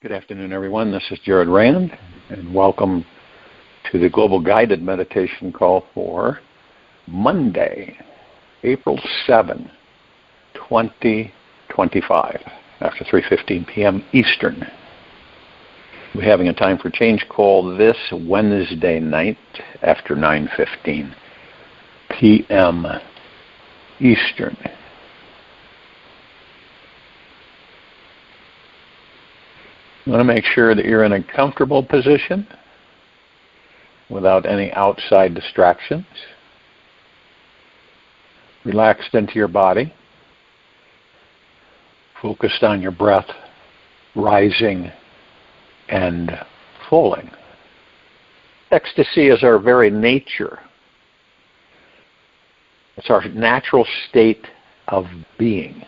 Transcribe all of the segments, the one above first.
Good afternoon, everyone. This is Jared Rand, and welcome to the Global Guided Meditation Call for Monday, April 7, 2025, after 3:15 p.m. Eastern. We're having a time for change call this Wednesday night after 9:15 p.m. Eastern. You want to make sure that you're in a comfortable position without any outside distractions. Relaxed into your body. Focused on your breath rising and falling. Ecstasy is our very nature. It's our natural state of being.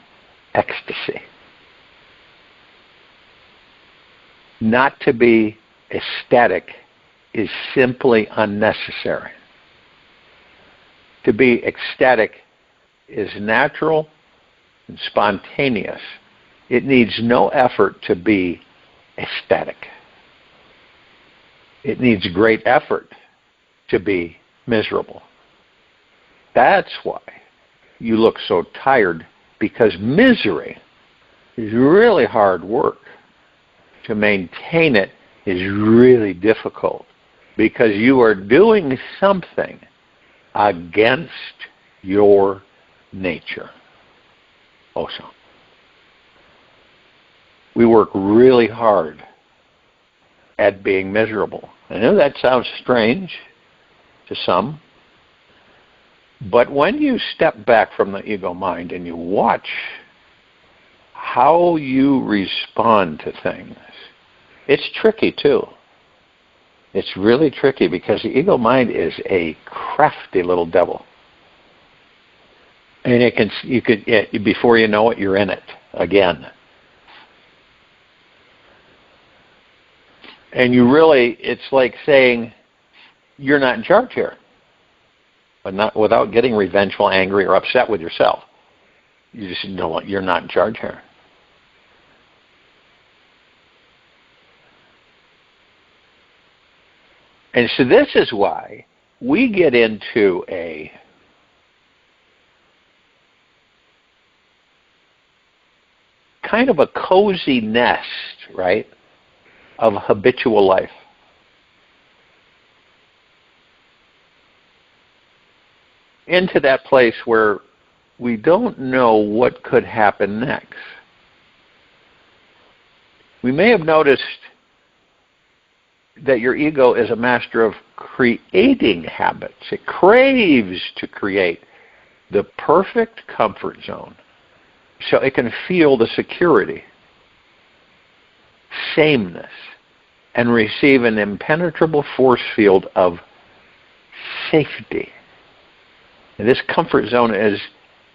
Ecstasy. Not to be ecstatic is simply unnecessary. To be ecstatic is natural and spontaneous. It needs no effort to be ecstatic. It needs great effort to be miserable. That's why you look so tired, because misery is really hard work. To maintain it is really difficult because you are doing something against your nature. Also, we work really hard at being miserable. I know that sounds strange to some, but when you step back from the ego mind and you watch how you respond to things, it's tricky too. It's really tricky because the ego mind is a crafty little devil. And before you know it, you're in it again. And it's like saying, you're not in charge here. But not without getting revengeful, angry, or upset with yourself. You just know you're not in charge here. And so this is why we get into a kind of a cozy nest, right, of habitual life. Into that place where we don't know what could happen next. We may have noticed that your ego is a master of creating habits. It craves to create the perfect comfort zone so it can feel the security, sameness, and receive an impenetrable force field of safety. And this comfort zone is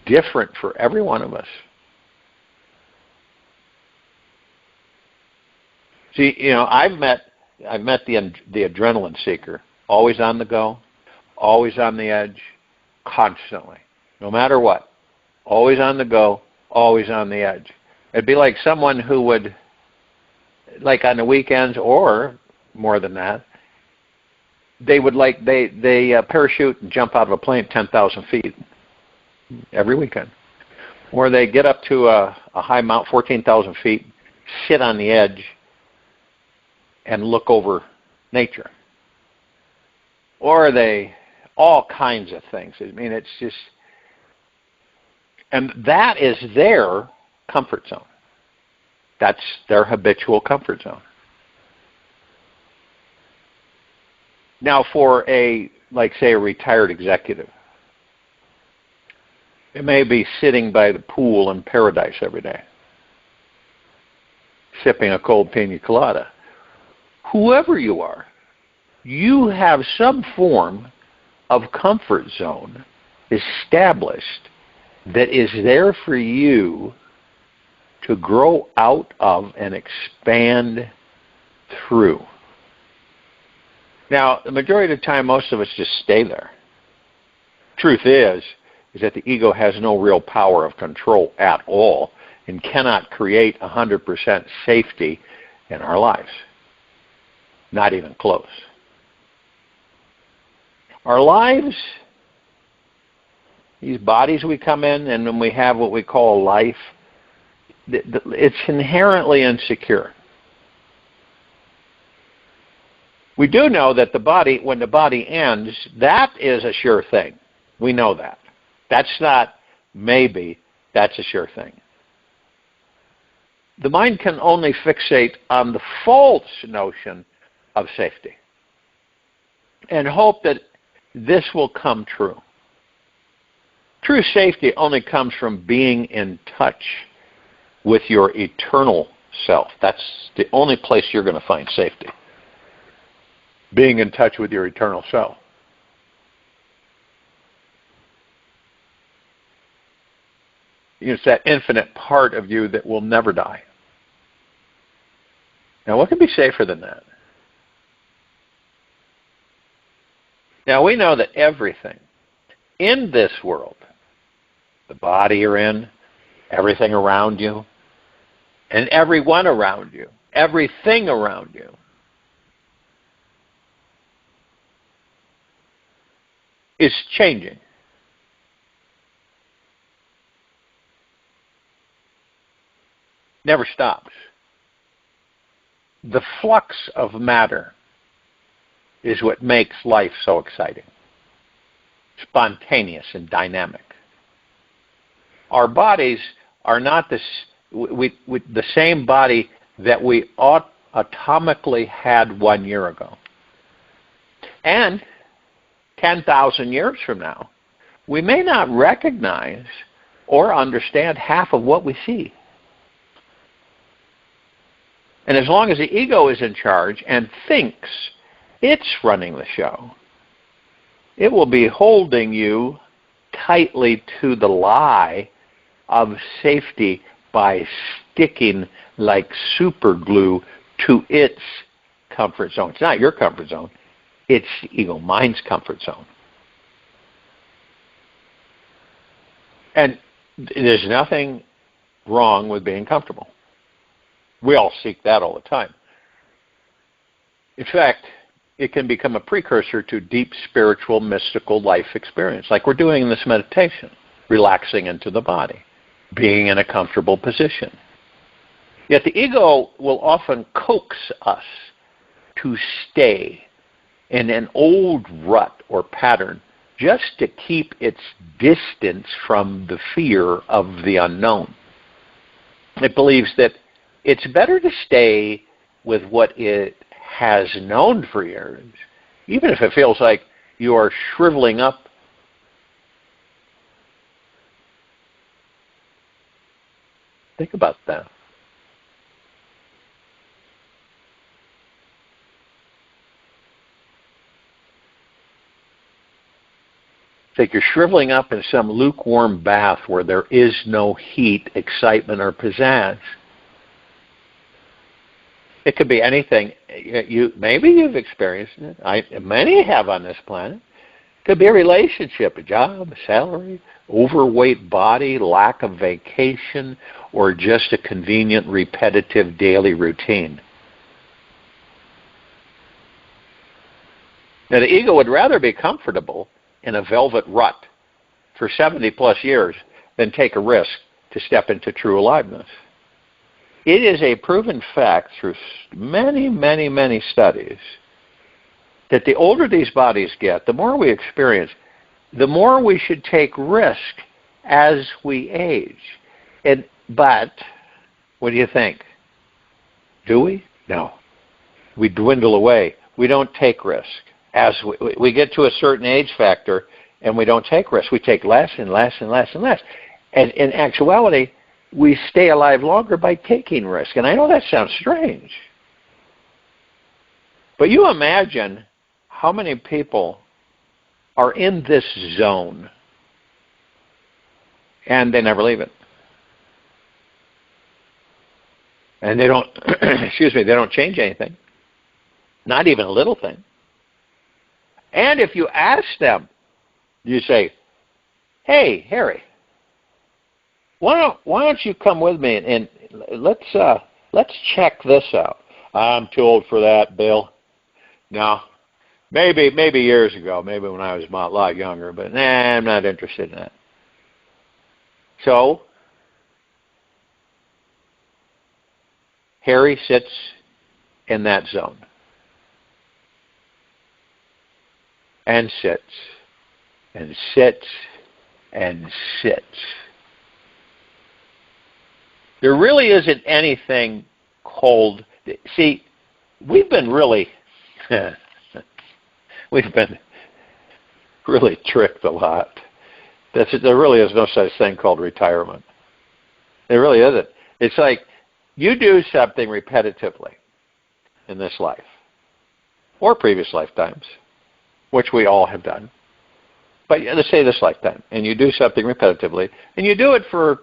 different for every one of us. See, I've met the adrenaline seeker, always on the go, always on the edge, constantly, no matter what, always on the go, always on the edge. It'd be like someone who would, like on the weekends or more than that, they would they parachute and jump out of a plane at 10,000 feet every weekend. Or they get up to a high mount, 14,000 feet, sit on the edge, and look over nature. Or all kinds of things. I mean, it's just, and that is their comfort zone. That's their habitual comfort zone. Now for say a retired executive, it may be sitting by the pool in paradise every day, sipping a cold pina colada. Whoever you are, you have some form of comfort zone established that is there for you to grow out of and expand through. Now, the majority of the time, most of us just stay there. Truth is that the ego has no real power of control at all and cannot create 100% safety in our lives. Not even close. Our lives, these bodies we come in, and when we have what we call life, it's inherently insecure. We do know that the body, when the body ends, that is a sure thing. We know that. That's not maybe, that's a sure thing. The mind can only fixate on the false notion of safety and hope that this will come true. True safety only comes from being in touch with your eternal self. That's the only place you're going to find safety. Being in touch with your eternal self. It's that infinite part of you that will never die. Now, what could be safer than that? Now, we know that everything in this world, the body you're in, everything around you, and everyone around you, everything around you, is changing. Never stops. The flux of matter is what makes life so exciting, spontaneous and dynamic. Our bodies are not the same body that we atomically had 1 year ago. And 10,000 years from now, we may not recognize or understand half of what we see. And as long as the ego is in charge and thinks it's running the show, it will be holding you tightly to the lie of safety by sticking like super glue to its comfort zone. It's not your comfort zone. It's the ego mind's comfort zone. And there's nothing wrong with being comfortable. We all seek that all the time. In fact, it can become a precursor to deep spiritual, mystical life experience, like we're doing in this meditation, relaxing into the body, being in a comfortable position. Yet the ego will often coax us to stay in an old rut or pattern just to keep its distance from the fear of the unknown. It believes that it's better to stay with what it has known for years, even if it feels like you are shriveling up. Think about that. It's like you're shriveling up in some lukewarm bath where there is no heat, excitement, or pizzazz. It could be anything. Maybe you've experienced it. Many have on this planet. It could be a relationship, a job, a salary, overweight body, lack of vacation, or just a convenient, repetitive daily routine. Now, the ego would rather be comfortable in a velvet rut for 70 plus years than take a risk to step into true aliveness. It is a proven fact through many, many, many studies that the older these bodies get, the more we experience, the more we should take risk as we age. But what do you think? Do we? No. We dwindle away. We don't take risk. As we get to a certain age factor and we don't take risk, we take less and less and less and less. And in actuality, we stay alive longer by taking risk. And I know that sounds strange. But you imagine how many people are in this zone and they never leave it. And they don't, they don't change anything. Not even a little thing. And if you ask them, you say, hey, Harry, why don't you come with me and let's check this out. I'm too old for that, Bill. No. Maybe years ago, maybe when I was a lot younger, but I'm not interested in that. So, Harry sits in that zone. And sits, and sits, and sits. There really isn't anything cold. See, we've been really tricked a lot. There really is no such thing called retirement. There really isn't. It's like you do something repetitively in this life or previous lifetimes, which we all have done. But let's say this lifetime, and you do something repetitively, and you do it for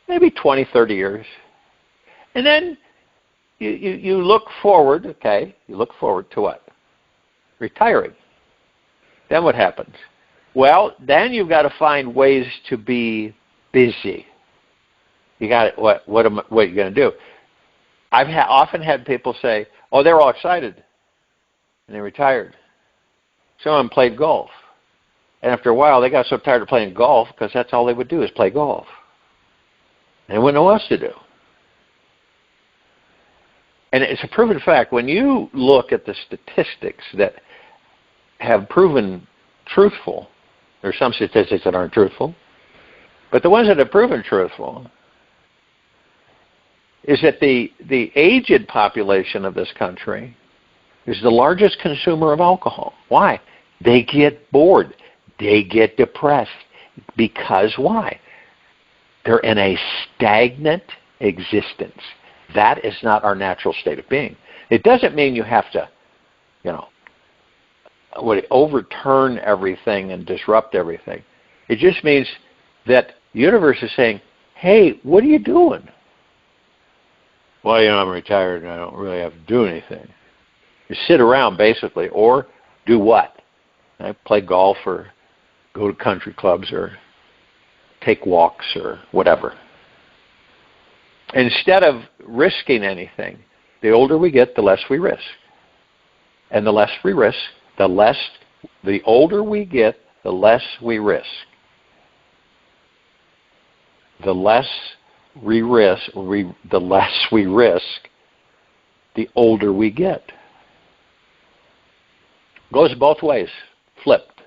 maybe 20, 30 years. And then you look forward, okay? You look forward to what? Retiring. Then what happens? Well, then you've got to find ways to be busy. You got it. What are you going to do? I've often had people say, "Oh, they're all excited, and they retired." Some of them played golf, and after a while, they got so tired of playing golf because that's all they would do is play golf. They wouldn't know what else to do. And it's a proven fact. When you look at the statistics that have proven truthful, there are some statistics that aren't truthful, but the ones that have proven truthful is that the aged population of this country is the largest consumer of alcohol. Why? They get bored. They get depressed. Because why? They're in a stagnant existence. That is not our natural state of being. It doesn't mean you have to, overturn everything and disrupt everything. It just means that the universe is saying, hey, what are you doing? Well, I'm retired and I don't really have to do anything. You sit around, basically, or do what? Play golf or go to country clubs or take walks or whatever. Instead of risking anything, the older we get, the less we risk. And the less we risk, the older we get, the less we risk. The less we risk, the older we get. Goes both ways, flipped.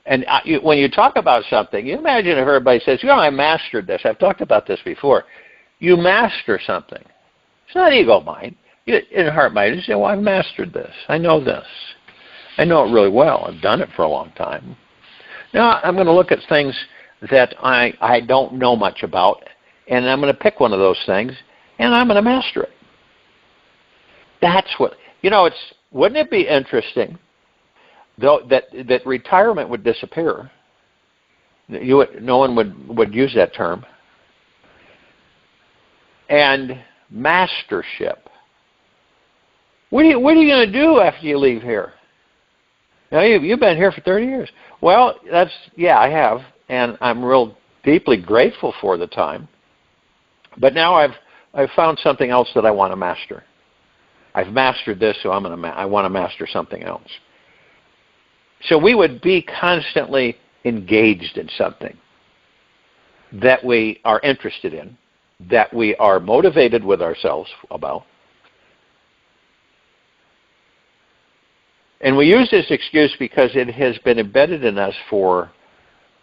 And when you talk about something, you imagine if everybody says, I mastered this. I've talked about this before. You master something. It's not ego mind. In heart mind, you say, well, I've mastered this. I know this. I know it really well. I've done it for a long time. Now I'm going to look at things that I don't know much about, and I'm going to pick one of those things, and I'm going to master it. That's what, wouldn't it be interesting though that retirement would disappear? No one would use that term. And mastership. What are you going to do after you leave here? You've been here for 30 years. Well, I have, and I'm real deeply grateful for the time. But now I've found something else that I want to master. I've mastered this, so I want to master something else. So we would be constantly engaged in something that we are interested in, that we are motivated with ourselves about. And we use this excuse because it has been embedded in us for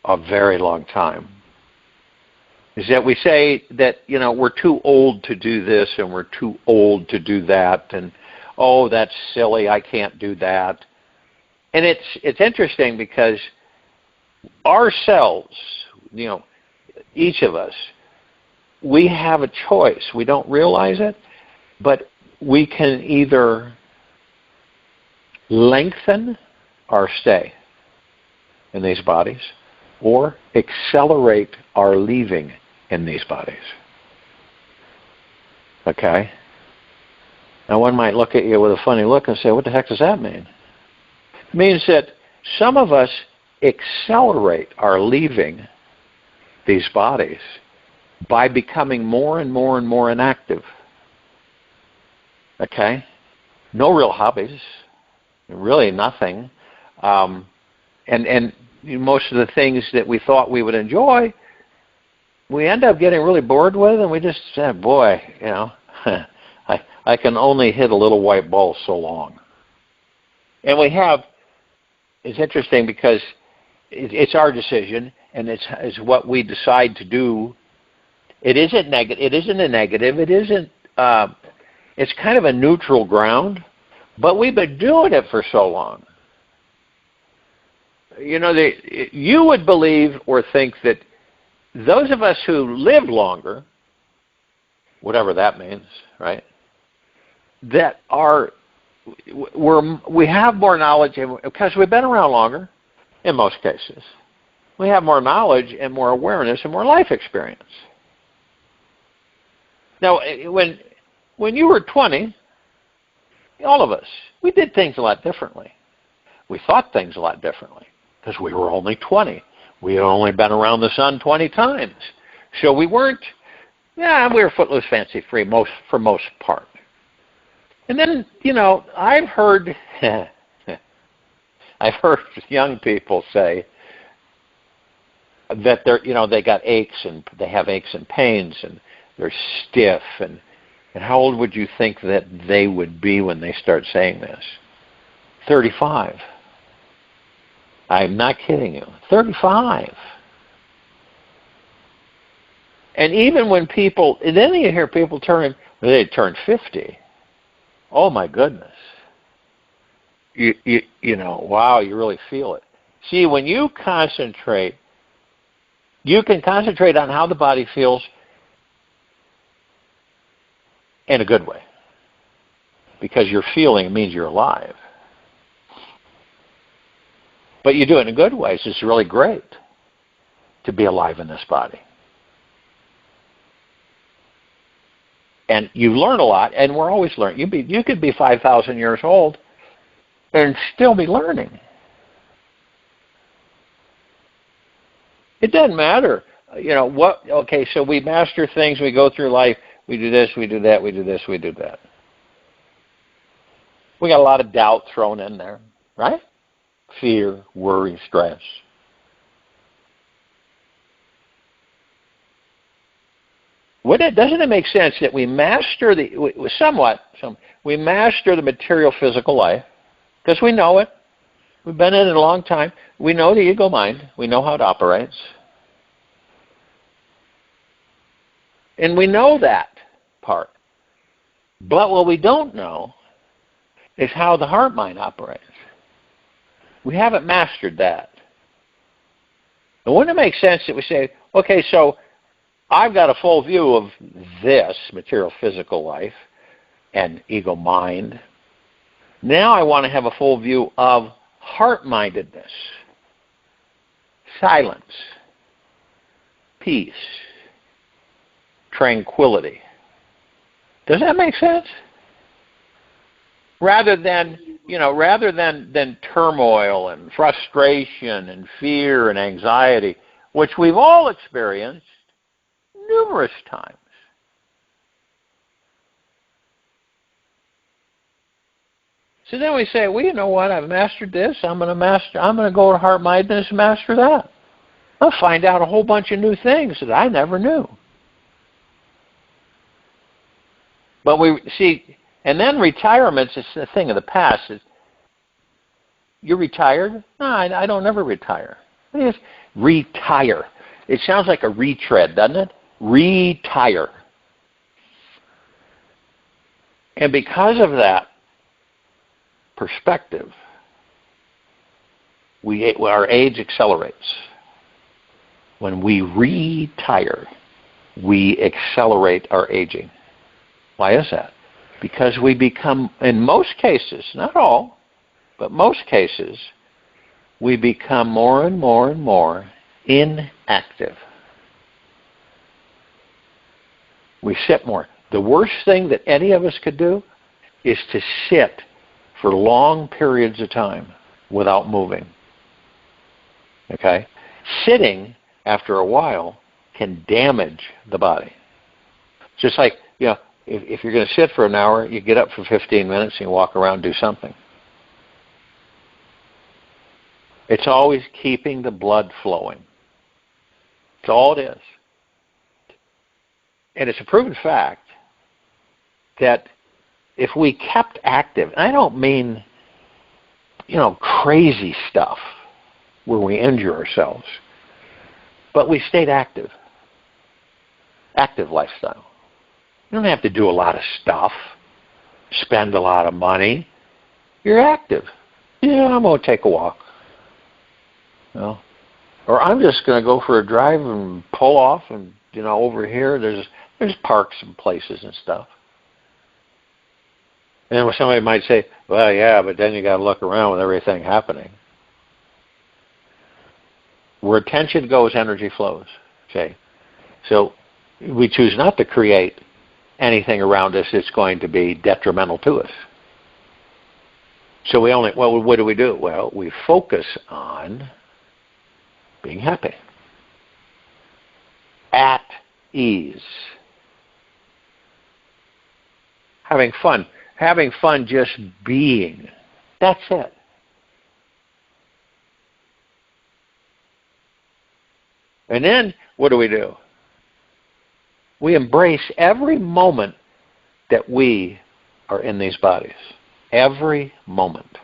a very long time. Is that we say that, we're too old to do this and we're too old to do that, and, oh, that's silly, I can't do that. And it's interesting because ourselves, each of us, we have a choice. We don't realize it, but we can either lengthen our stay in these bodies or accelerate our leaving in these bodies. Okay? Now one might look at you with a funny look and say, what the heck does that mean? It means that some of us accelerate our leaving these bodies by becoming more and more and more inactive. Okay? No real hobbies. Really nothing. And most of the things that we thought we would enjoy, we end up getting really bored with, and we just said, boy, I can only hit a little white ball so long. And it's interesting because it's our decision, and it's what we decide to do. It isn't negative. It isn't a negative. It isn't. It's kind of a neutral ground, but we've been doing it for so long. You would believe or think that those of us who live longer, whatever that means, right? That we have more knowledge, because we've been around longer, in most cases. We have more knowledge and more awareness and more life experience. Now, when you were 20, all of us, we did things a lot differently. We thought things a lot differently because we were only 20. We had only been around the sun 20 times. So we weren't, we were footloose, fancy-free for most part. And then, I've heard young people say that they got aches and they have aches and pains and they're stiff. And how old would you think that they would be when they start saying this? 35. I'm not kidding you. 35. And even when and then you hear people they turn 50. Oh my goodness. Wow, you really feel it. See, when you concentrate, you can concentrate on how the body feels in a good way. Because you're feeling means you're alive. But you do it in a good way, so it's really great to be alive in this body. And you learn a lot, and we're always learning. You could be 5,000 years old and still be learning. It doesn't matter. Okay, so we master things, we go through life, we do this, we do that, we do this, we do that. We got a lot of doubt thrown in there, right? Fear, worry, stress. Doesn't it make sense that we master we master the material physical life because we know it. We've been in it a long time. We know the ego mind. We know how it operates. And we know that part. But what we don't know is how the heart mind operates. We haven't mastered that. And wouldn't it make sense that we say, okay, so I've got a full view of this material physical life and ego mind. Now I want to have a full view of heart-mindedness, silence, peace, tranquility. Does that make sense? Rather than turmoil and frustration and fear and anxiety, which we've all experienced numerous times. So then we say, well, you know what? I've mastered this. I'm going to go to heart-mindedness and master that. I'll find out a whole bunch of new things that I never knew. But we see, and then retirement's a thing of the past. You're retired? No, I don't ever retire. Retire. It sounds like a retread, doesn't it? Retire. And because of that perspective, our age accelerates. When we retire, we accelerate our aging. Why is that? Because we become, in most cases, not all, but most cases, we become more and more and more inactive. We sit more. The worst thing that any of us could do is to sit for long periods of time without moving. Okay? Sitting, after a while, can damage the body. Just like, if you're going to sit for an hour, you get up for 15 minutes and you walk around and do something. It's always keeping the blood flowing. That's all it is. And it's a proven fact that if we kept active, and I don't mean, crazy stuff where we injure ourselves, but we stayed active. Active lifestyle. You don't have to do a lot of stuff, spend a lot of money. You're active. Yeah, I'm going to take a walk. Or I'm just going to go for a drive and pull off, and over here there's parks and places and stuff. And then somebody might say, well, yeah, but then you got to look around with everything happening. Where attention goes, energy flows. Okay, so we choose not to create anything around us that's going to be detrimental to us. So what do? Well, we focus on being happy, at ease, having fun just being. That's it. And then what do? We embrace every moment that we are in these bodies. Every moment.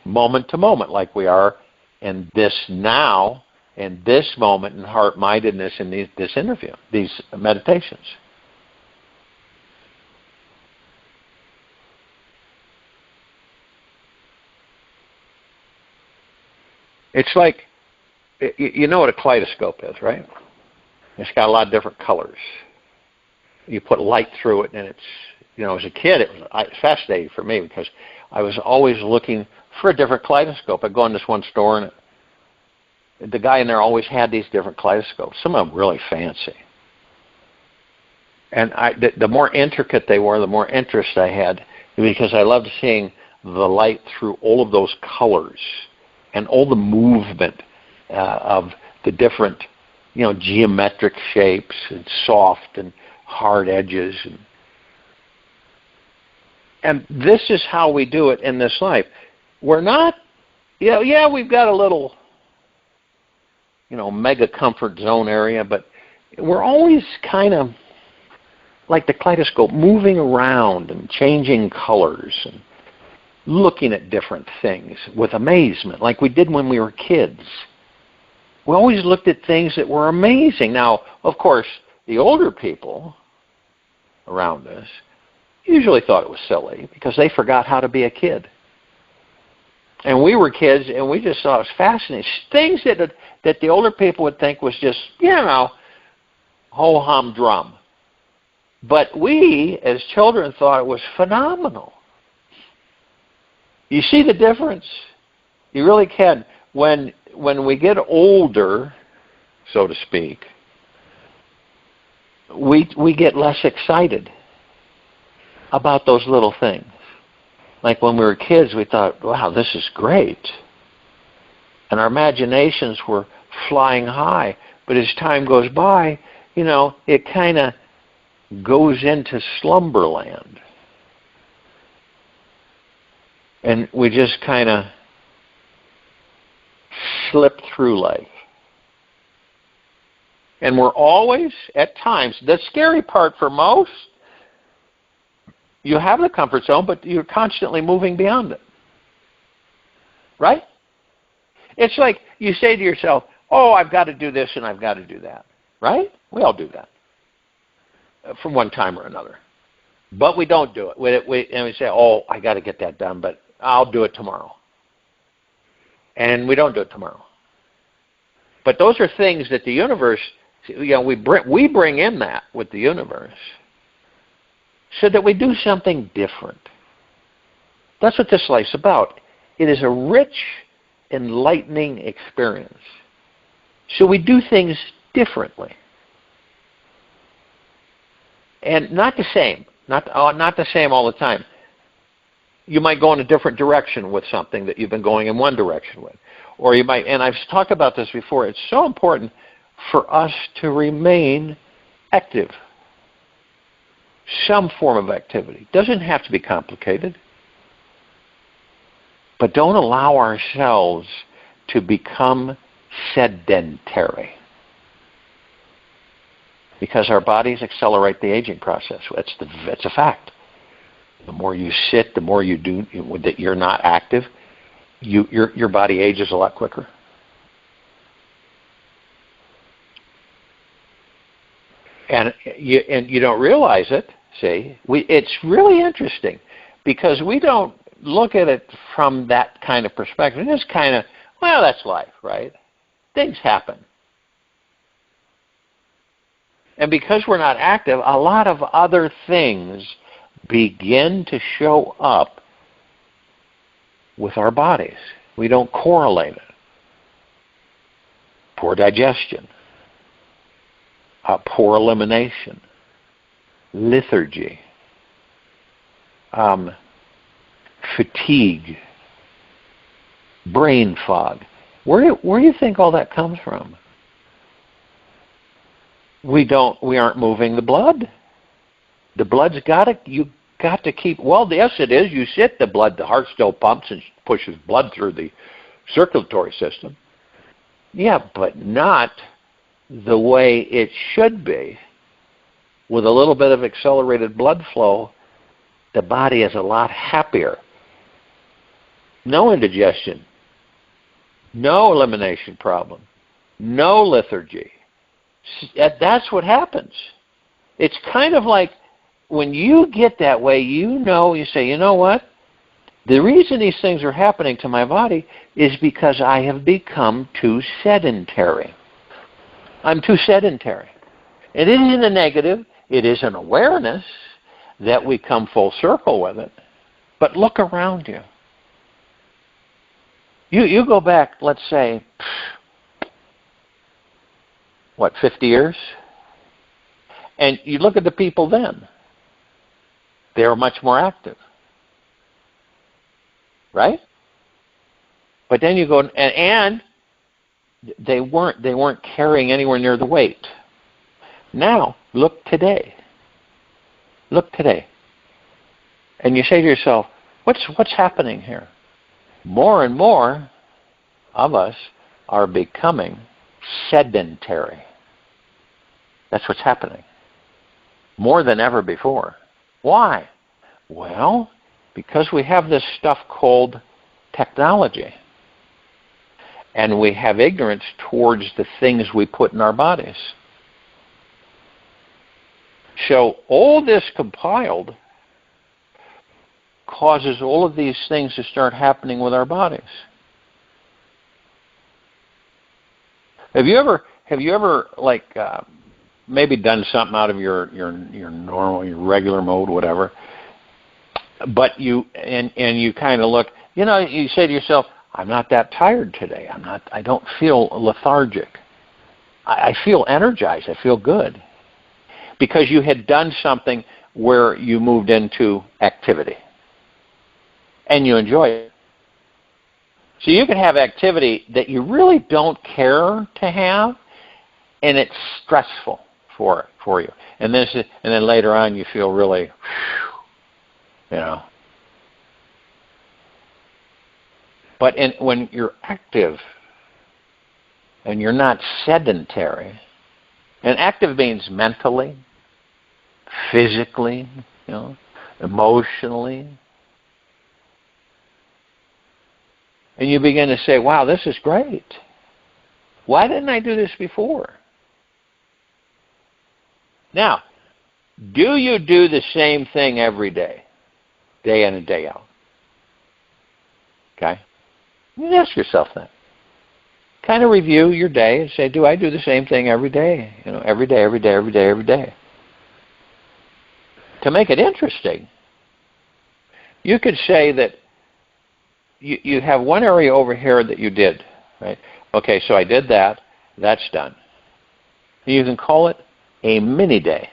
Moment to moment, like we are in this now, in this moment, in heart-mindedness, in this interview, these meditations. It's like, you know what a kaleidoscope is, right? It's got a lot of different colors. You put light through it, and it's, as a kid, it was fascinating for me because I was always looking for a different kaleidoscope. I'd go in this one store, and the guy in there always had these different kaleidoscopes, some of them really fancy. And the more intricate they were, the more interest I had, because I loved seeing the light through all of those colors and all the movement of the different, geometric shapes and soft and hard edges. And this is how we do it in this life. We're not, we've got a little, mega comfort zone area, but we're always kind of like the kaleidoscope, moving around and changing colors and looking at different things with amazement, like we did when we were kids. We always looked at things that were amazing. Now, of course, the older people around us usually thought it was silly because they forgot how to be a kid. And we were kids, and we just thought it was fascinating. Things that the older people would think was just, ho-hum drum. But we, as children, thought it was phenomenal. You see the difference? You really can. When we get older, so to speak, we get less excited about those little things. Like when we were kids, we thought, wow, this is great. And our imaginations were flying high. But as time goes by, it kind of goes into slumberland. And we just kind of slip through life. And we're always, at times, the scary part for most, you have the comfort zone, but you're constantly moving beyond it. Right? It's like you say to yourself, oh, I've got to do this and I've got to do that. Right? We all do that from one time or another. But we don't do it. And we say, oh, I got to get that done, but I'll do it tomorrow. And we don't do it tomorrow. But those are things that the universe, we bring in that with the universe so that we do something different. That's what this life's about. It is a rich, enlightening experience. So we do things differently. And not the same. Not the same all the time. You might go in a different direction with something that you've been going in one direction with. Or you might, and I've talked about this before, it's so important for us to remain active. some form of activity. Doesn't have to be complicated. But don't allow ourselves to become sedentary. Because our bodies accelerate the aging process. That's a fact. The more you sit, the more you do that you're not active, your body ages a lot quicker. And you don't realize it, see? It's really interesting because we don't look at it from that kind of perspective. It's kind of, well, that's life, right? Things happen. And because we're not active, a lot of other things begin to show up with our bodies. We don't correlate it. Poor digestion. Poor elimination. Lethargy. Fatigue. Brain fog. Where do you think all that comes from? We aren't moving the blood. The blood's you got to keep, well, yes it is. You sit, the heart still pumps and pushes blood through the circulatory system. Yeah, but not the way it should be. With a little bit of accelerated blood flow, the body is a lot happier. No indigestion. No elimination problem. No lethargy. That's what happens. It's kind of like when you get that way, you say, you know what? The reason these things are happening to my body is because I have become too sedentary. I'm too sedentary. It isn't a negative. It is an awareness that we come full circle with it. But look around you. You go back, let's say, 50 years? And you look at the people then. They were much more active. Right? But then you go, and they weren't carrying anywhere near the weight. Now, look today. Look today. And you say to yourself, what's happening here? More and more of us are becoming sedentary. That's what's happening. More than ever before. Why? Well, because we have this stuff called technology. And we have ignorance towards the things we put in our bodies. So all this compiled causes all of these things to start happening with our bodies. Have you ever like maybe done something out of your normal, your regular mode, whatever? But you kind of look, you say to yourself, I'm not that tired today. I don't feel lethargic. I feel energized. I feel good. Because you had done something where you moved into activity. And you enjoy it. So you can have activity that you really don't care to have, and it's stressful for you. And then later on you feel really, But when you're active and you're not sedentary, and active means mentally, physically, emotionally, and you begin to say, wow, this is great. Why didn't I do this before? Now, do you do the same thing every day in and day out? Okay? You ask yourself that. Kind of review your day and say, do I do the same thing every day? Every day, every day, every day, every day. To make it interesting, you could say that you have one area over here that you did, right? Okay, so I did that. That's done. You can call it a mini day.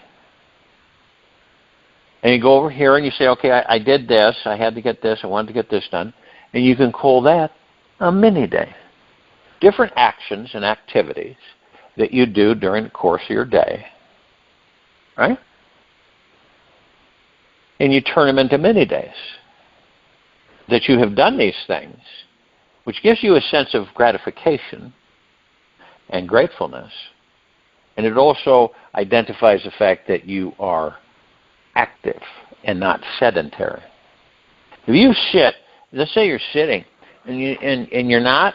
And you go over here and you say, okay, I did this. I had to get this. I wanted to get this done. And you can call that a mini day. Different actions and activities that you do during the course of your day. Right? and you turn them into mini days. That you have done these things, which gives you a sense of gratification and gratefulness. And it also identifies the fact that you are active and not sedentary. If you sit, let's say you're sitting, and you're not,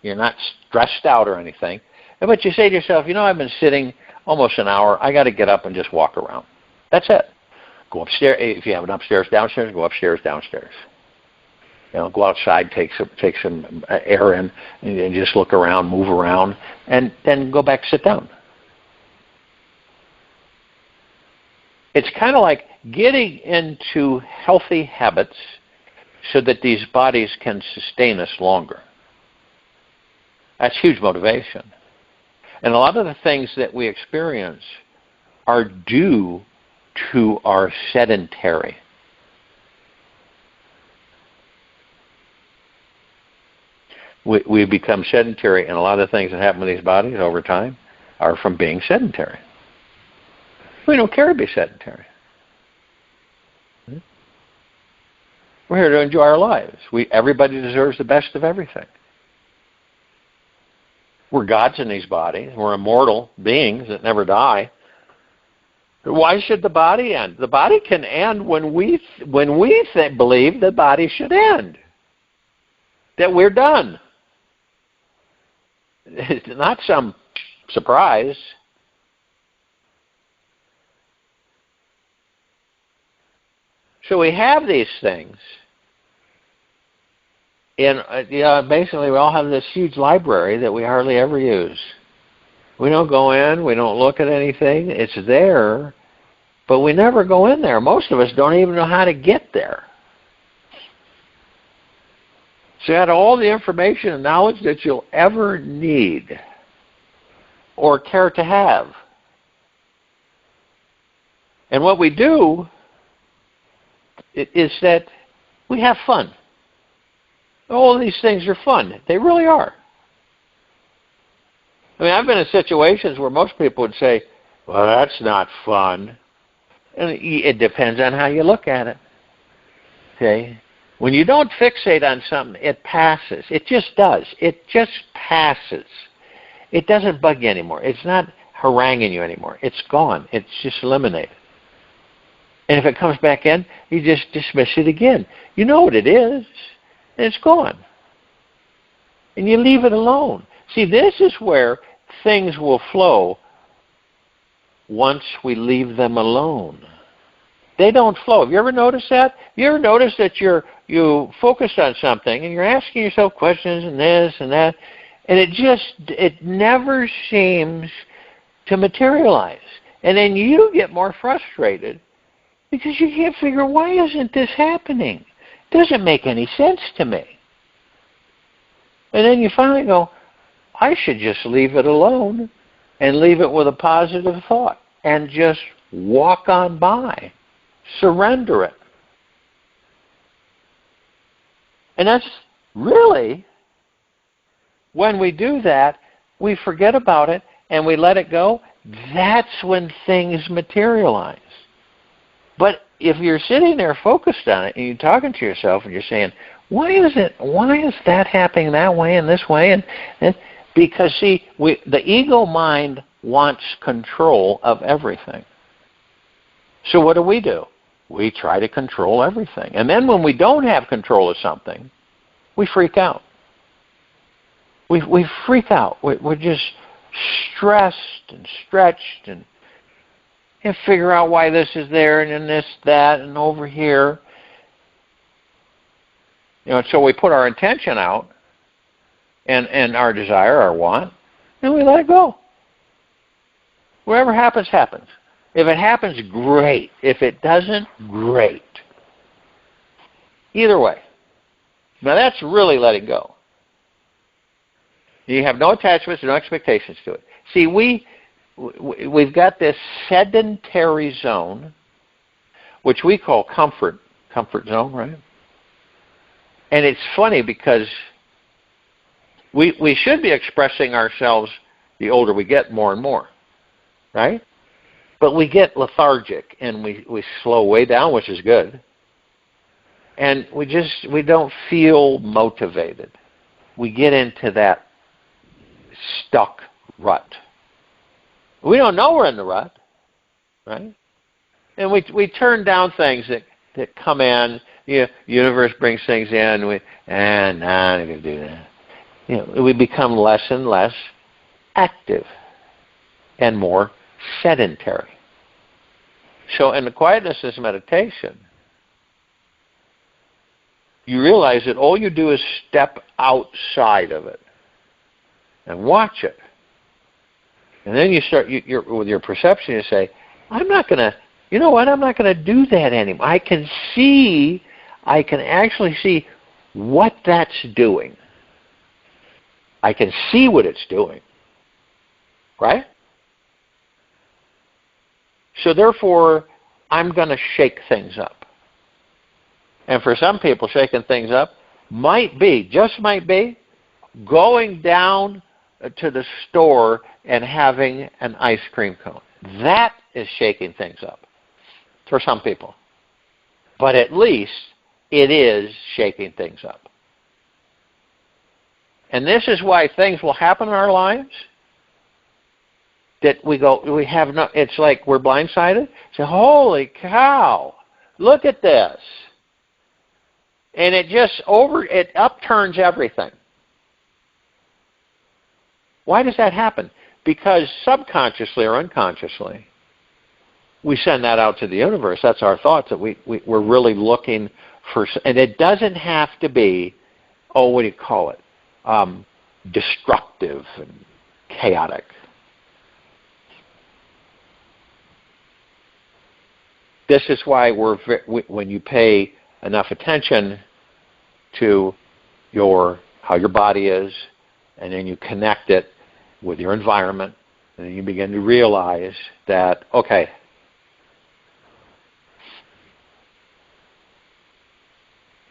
you're not stressed out or anything, but you say to yourself, I've been sitting almost an hour, I got to get up and just walk around. That's it. Go upstairs, if you have an upstairs, downstairs, go upstairs, downstairs. Go outside, take some air in, and just look around, move around, and then go back, sit down. It's kind of like getting into healthy habits so that these bodies can sustain us longer. That's huge motivation. And a lot of the things that we experience are due to our sedentary. We become sedentary, and a lot of the things that happen with these bodies over time are from being sedentary. We don't care to be sedentary. We're here to enjoy our lives. Everybody deserves the best of everything. We're gods in these bodies. We're immortal beings that never die. Why should the body end? The body can end when we believe the body should end. That we're done. It's not some surprise. So we have these things. And basically we all have this huge library that we hardly ever use. We don't go in, we don't look at anything. It's there, but we never go in there. Most of us don't even know how to get there. So you had all the information and knowledge that you'll ever need or care to have. And what we do is that we have fun. All of these things are fun. They really are. I mean, I've been in situations where most people would say, well, that's not fun. And it depends on how you look at it. Okay? When you don't fixate on something, it passes. It just does. It just passes. It doesn't bug you anymore. It's not haranguing you anymore. It's gone. It's just eliminated. And if it comes back in, you just dismiss it again. You know what it is, and it's gone. And you leave it alone. See, this is where things will flow once we leave them alone. They don't flow. Have you ever noticed that? Have you ever noticed that you focused on something and you're asking yourself questions and this and that, and it never seems to materialize. And then you get more frustrated because you can't figure, why isn't this happening? It doesn't make any sense to me. And then you finally go, I should just leave it alone and leave it with a positive thought and just walk on by. Surrender it. And that's really, when we do that, we forget about it and we let it go. That's when things materialize. But if you're sitting there focused on it and you're talking to yourself and you're saying, why is that happening that way and this way? And because, see, the ego mind wants control of everything. So what do? We try to control everything. And then when we don't have control of something, we freak out. We freak out. We're just stressed and stretched and figure out why this is there and then this, that, and over here. So we put our intention out and our desire, our want, and we let it go. Whatever happens, happens. If it happens, great. If it doesn't, great. Either way. Now that's really letting go. You have no attachments, no expectations to it. See, we've got this sedentary zone, which we call comfort zone, right? And it's funny because we should be expressing ourselves the older we get more and more, right? But we get lethargic and we slow way down, which is good. And we don't feel motivated. We get into that stuck rut. We don't know we're in the rut, right? And we turn down things that come in. Universe brings things in. I'm not going to do that. We become less and less active and more sedentary. So in the quietness of meditation, you realize that all you do is step outside of it and watch it. And then you start, with your perception, you say, I'm not going to, I'm not going to do that anymore. I can actually see what that's doing. I can see what it's doing. Right? So therefore, I'm going to shake things up. And for some people, shaking things up might be going down to the store and having an ice cream cone. That is shaking things up for some people. But at least it is shaking things up. And this is why things will happen in our lives that it's like we're blindsided. Say, holy cow, look at this. And it upturns everything. Why does that happen? Because subconsciously or unconsciously, we send that out to the universe. That's our thoughts, that we're really looking for, and it doesn't have to be, what do you call it, destructive and chaotic. This is why when you pay enough attention to how your body is, and then you connect it with your environment, and then you begin to realize that, okay,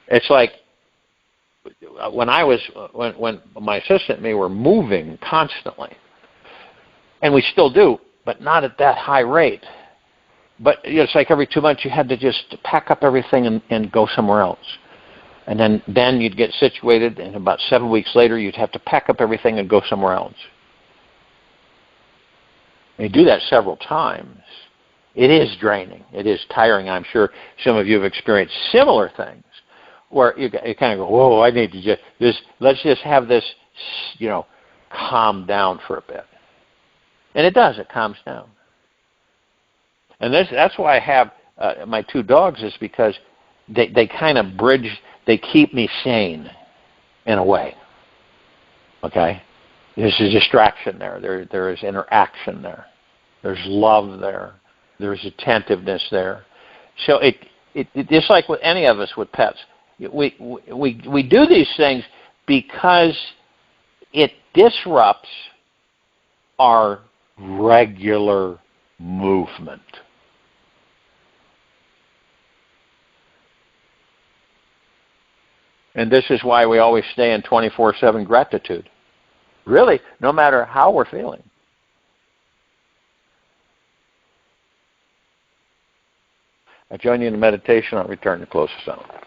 it's like when my assistant and me were moving constantly, and we still do, but not at that high rate. But it's like every 2 months you had to just pack up everything and go somewhere else. And then you'd get situated, and about 7 weeks later you'd have to pack up everything and go somewhere else. And you do that several times. It is draining. It is tiring. I'm sure some of you have experienced similar things where you kind of go, whoa, I need to let's just have this, calm down for a bit. And it does. It calms down. And that's why I have my 2 dogs, is because they kind of bridge, they keep me sane in a way. Okay? There's a distraction there. There is interaction there. There's love there. There's attentiveness there. So it just like with any of us with pets, we do these things because it disrupts our regular movement. And this is why we always stay in 24/7 gratitude. Really, no matter how we're feeling. I join you in meditation. I'll return to close us out.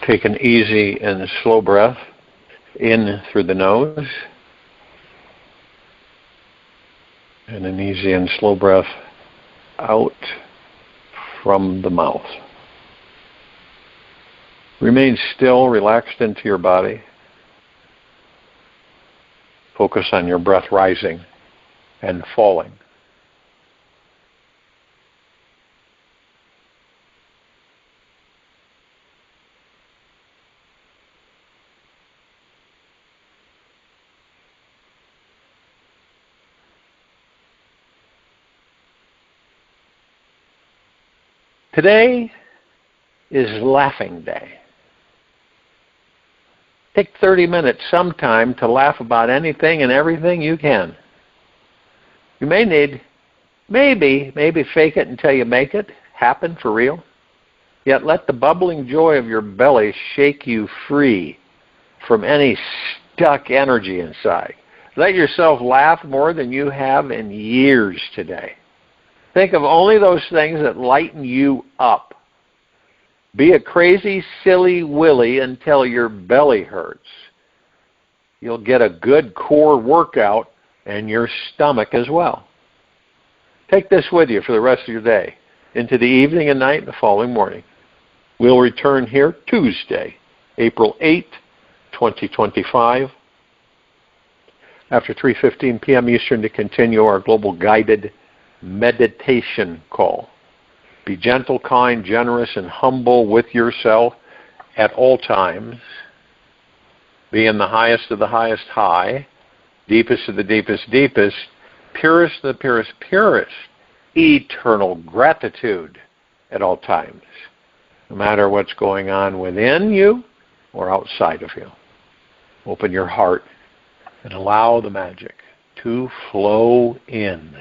Take an easy and slow breath in through the nose, and an easy and slow breath out from the mouth. Remain still, relaxed into your body. Focus on your breath rising and falling. Today is Laughing Day. Take 30 minutes sometime to laugh about anything and everything you can. You may need, maybe fake it until you make it happen for real. Yet let the bubbling joy of your belly shake you free from any stuck energy inside. Let yourself laugh more than you have in years today. Think of only those things that lighten you up. Be a crazy, silly Willy until your belly hurts. You'll get a good core workout and your stomach as well. Take this with you for the rest of your day, into the evening and night and the following morning. We'll return here Tuesday, April 8, 2025, after 3:15 p.m. Eastern to continue our global guided meditation call. Be gentle, kind, generous, and humble with yourself at all times. Be in the highest of the highest high, deepest of the deepest deepest, purest of the purest purest, eternal gratitude at all times, no matter what's going on within you or outside of you. Open your heart and allow the magic to flow in.